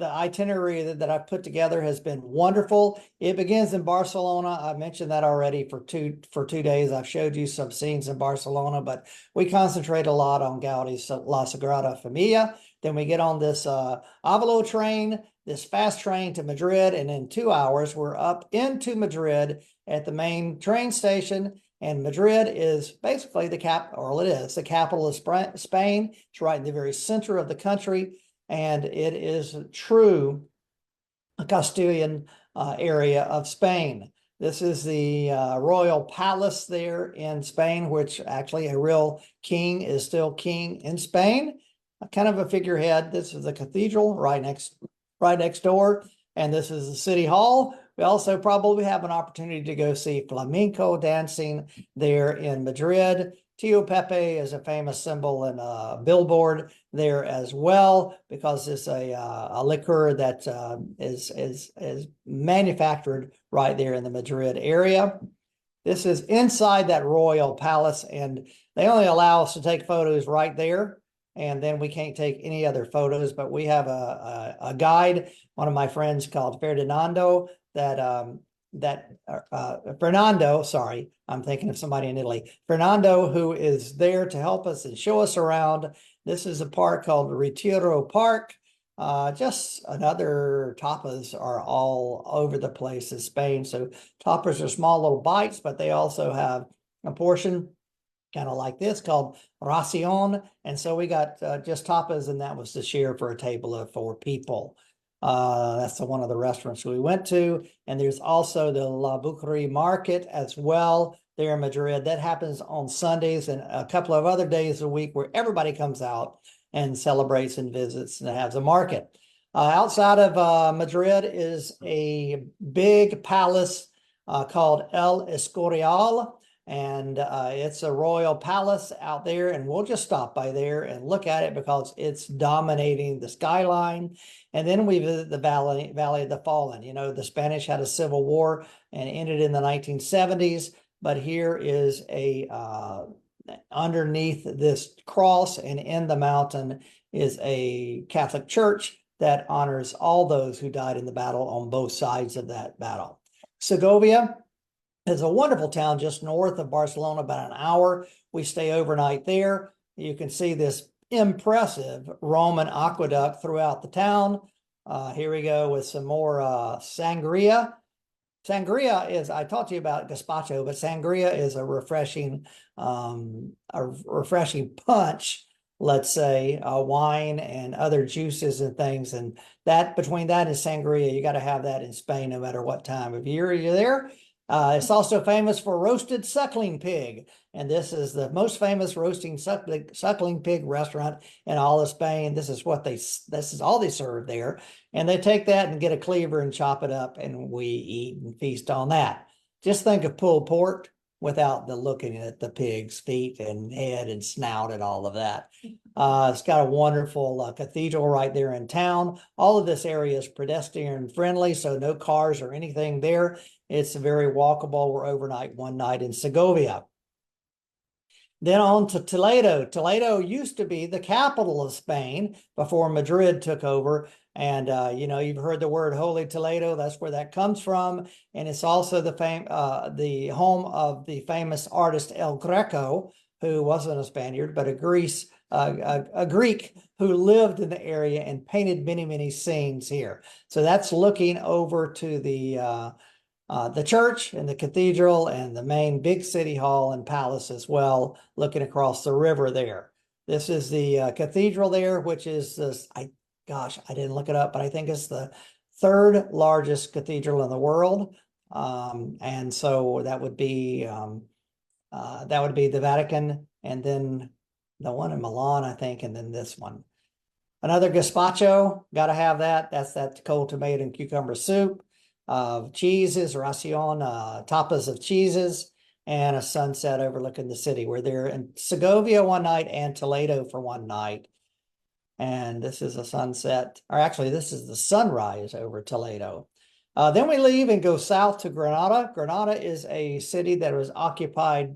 the itinerary that I've put together has been wonderful. It begins in Barcelona. I mentioned that already for 2 days. I've showed you some scenes in Barcelona, but we concentrate a lot on Gaudi's La Sagrada Familia. Then we get on this Avalo train, this fast train to Madrid, and in 2 hours we're up into Madrid at the main train station. And Madrid is basically the capital of Spain. It's right in the very center of the country, and it is a true Castilian area of Spain. This is the royal palace there in Spain, which actually a real king is still king in Spain. Kind of a figurehead. This is the cathedral right next door, and this is the city hall. We also probably have an opportunity to go see flamenco dancing there in Madrid. Tío Pepe is a famous symbol and a billboard there as well, because it's a liquor that is manufactured right there in the Madrid area. This is inside that royal palace, and they only allow us to take photos right there. And then we can't take any other photos, but we have a guide, one of my friends called Fernando, Fernando, sorry, I'm thinking of somebody in Italy. Fernando, who is there to help us and show us around. This is a park called Retiro Park. Just another tapas are all over the place in Spain. So tapas are small little bites, but they also have a portion kind of like this called ración. And so we got just tapas, and that was to share for a table of 4 people. That's one of the restaurants we went to. And there's also the La Bucari market as well there in Madrid. That happens on Sundays and a couple of other days a week where everybody comes out and celebrates and visits and has a market. Outside of Madrid is a big palace called El Escorial. And it's a royal palace out there, and we'll just stop by there and look at it because it's dominating the skyline. And then we visit the Valley of the Fallen. You know, the Spanish had a civil war and ended in the 1970s, but here is underneath this cross and in the mountain is a Catholic church that honors all those who died in the battle on both sides of that battle. Segovia is a wonderful town just north of Barcelona, about an hour. We stay overnight there. You can see this impressive Roman aqueduct throughout the town. Here we go with some more sangria. Sangria is, I talked to you about gazpacho, but sangria is a refreshing punch, let's say, wine and other juices and things. And that, between that and sangria, you got to have that in Spain no matter what time of year you're there. It's also famous for roasted suckling pig. And this is the most famous roasting suckling pig restaurant in all of Spain. This is all they serve there. And they take that and get a cleaver and chop it up, and we eat and feast on that. Just think of pulled pork without the looking at the pig's feet and head and snout and all of that. It's got a wonderful cathedral right there in town. All of this area is pedestrian friendly, so no cars or anything there. It's very walkable. We're overnight one night in Segovia. Then on to Toledo. Toledo used to be the capital of Spain before Madrid took over. And, you know, you've heard the word Holy Toledo. That's where that comes from. And it's also the home of the famous artist El Greco, who wasn't a Spaniard, but a Greek who lived in the area and painted many, many scenes here. So that's looking over to the church and the cathedral and the main big city hall and palace as well, looking across the river there. This is the cathedral there, which is this, I didn't look it up, but I think it's the 3rd largest cathedral in the world. And so that would be the Vatican, and then the one in Milan, I think, and then this one. Another gazpacho, got to have that. That's that cold tomato and cucumber soup. Cheeses, ración, tapas of cheeses, and a sunset overlooking the city. We're there in Segovia one night and Toledo for one night. And this is a sunset, or actually this is the sunrise over Toledo. Then we leave and go south to Granada. Granada is a city that was occupied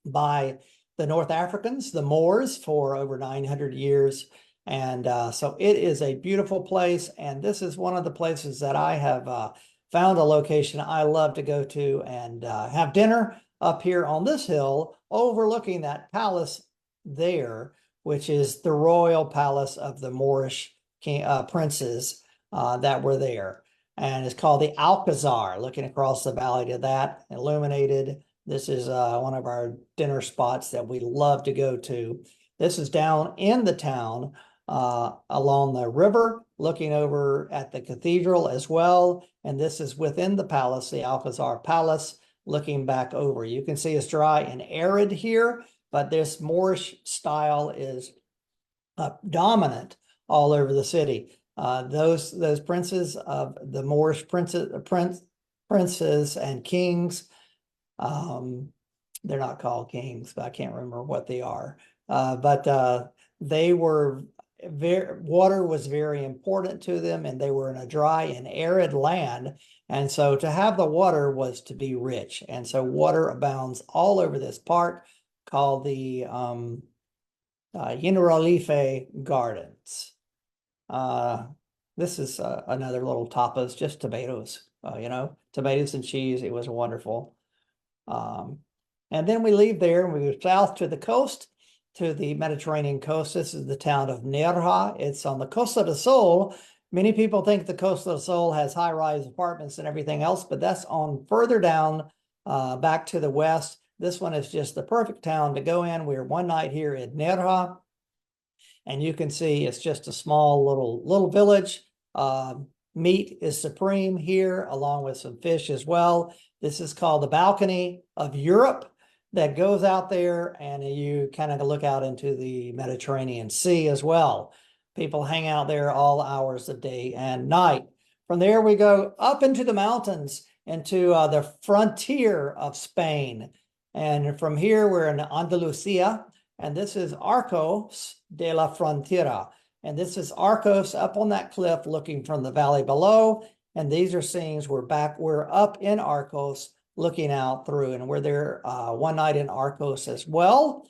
by the North Africans, the Moors, for over 900 years. And so it is a beautiful place. And this is one of the places that I have found a location I love to go to and have dinner up here on this hill overlooking that palace there, which is the royal palace of the Moorish princes that were there. And it's called the Alcazar, looking across the valley to that, illuminated. This is one of our dinner spots that we love to go to. This is down in the town along the river, looking over at the cathedral as well. And this is within the palace, the Alcazar Palace, looking back over. You can see it's dry and arid here, but this Moorish style is dominant all over the city. Those princes of the Moorish princes and kings, they're not called kings, but I can't remember what they are. But they were water was very important to them, and they were in a dry and arid land. And so to have the water was to be rich. And so water abounds all over this park called the Generalife Gardens. This is another little tapas, just tomatoes, tomatoes and cheese. It was wonderful. And then we leave there and we go south to the coast, to the Mediterranean coast. This is the town of Nerja. It's on the Costa del Sol. Many people think the Costa del Sol has high-rise apartments and everything else, but that's on further down back to the west. This one is just the perfect town to go in. We're one night here at Nerja, and you can see it's just a small little village. Meat is supreme here, along with some fish as well. This is called the Balcony of Europe, that goes out there, and you kind of look out into the Mediterranean Sea as well. People hang out there all hours of day and night. From there, we go up into the mountains, into the frontier of Spain. And from here, we're in Andalusia, and this is Arcos de la Frontera. And this is Arcos up on that cliff looking from the valley below. And these are scenes we're up in Arcos looking out through, and we're there one night in Arcos as well,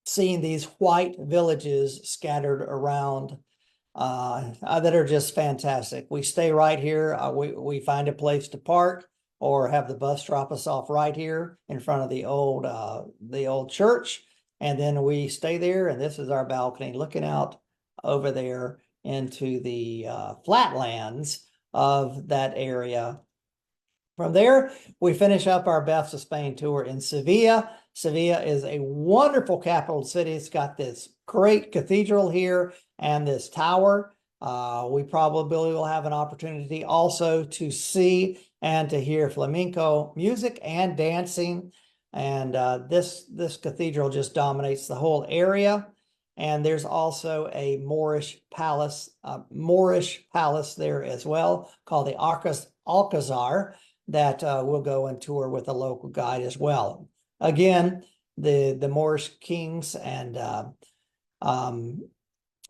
seeing these white villages scattered around that are just fantastic. We stay right here. We find a place to park or have the bus drop us off right here in front of the old church. And then we stay there, and this is our balcony looking out over there into the flatlands of that area. From there, we finish up our Best of Spain tour in Sevilla. Sevilla is a wonderful capital city. It's got this great cathedral here and this tower. We probably will have an opportunity also to see and to hear flamenco music and dancing. And this cathedral just dominates the whole area. And there's also a Moorish palace there as well, called the Alcazar, that we'll go and tour with a local guide as well. Again, the Moorish kings and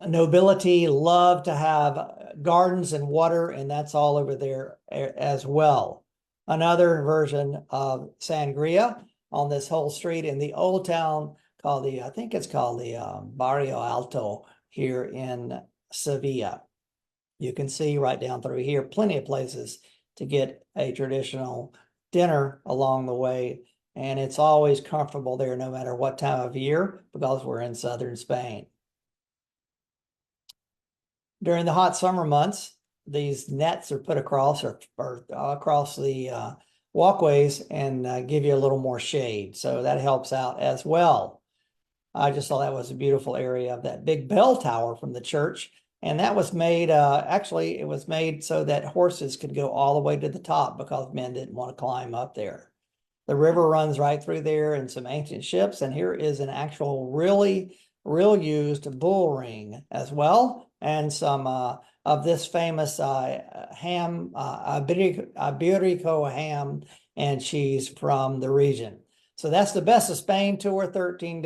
nobility love to have gardens and water, and that's all over there as well. Another version of sangria on this whole street in the old town called I think it's called the Barrio Alto here in Sevilla. You can see right down through here, plenty of places to get a traditional dinner along the way. And it's always comfortable there no matter what time of year, because we're in southern Spain. During the hot summer months, these nets are put across or across the walkways and give you a little more shade. So that helps out as well. I just thought that was a beautiful area of that big bell tower from the church. And that was made, actually, it was made so that horses could go all the way to the top because men didn't want to climb up there. The river runs right through there and some ancient ships. And here is an actual real used bull ring as well. And some of this famous ham, Iberico ham and cheese from the region. So that's the Best of Spain tour, 13 days.